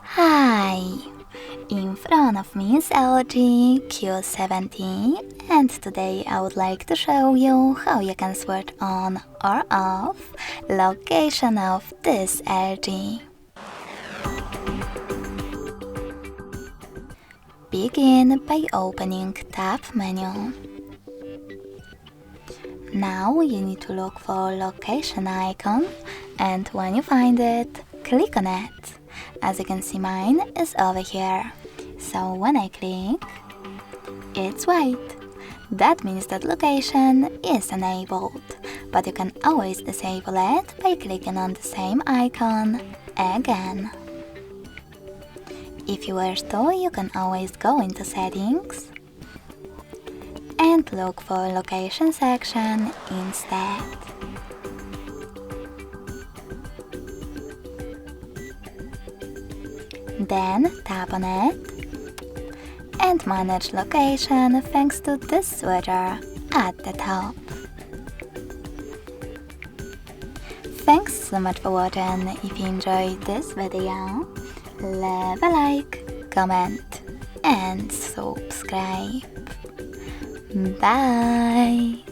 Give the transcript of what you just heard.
Hi! In front of me is LG Q70 and today I would like to show you how you can switch on or off location of this LG. Begin by opening Tab menu. Now you need to look for location icon and when you find it, click on it. As you can see, mine is over here. So when I click, it's white. That means that location is enabled, but you can always disable it by clicking on the same icon again. If you wish to, you can always go into settings and look for location section instead. Then tap on it and manage location thanks to this switcher at the top. Thanks so much for watching. If you enjoyed this video, leave a like, comment and subscribe. Bye!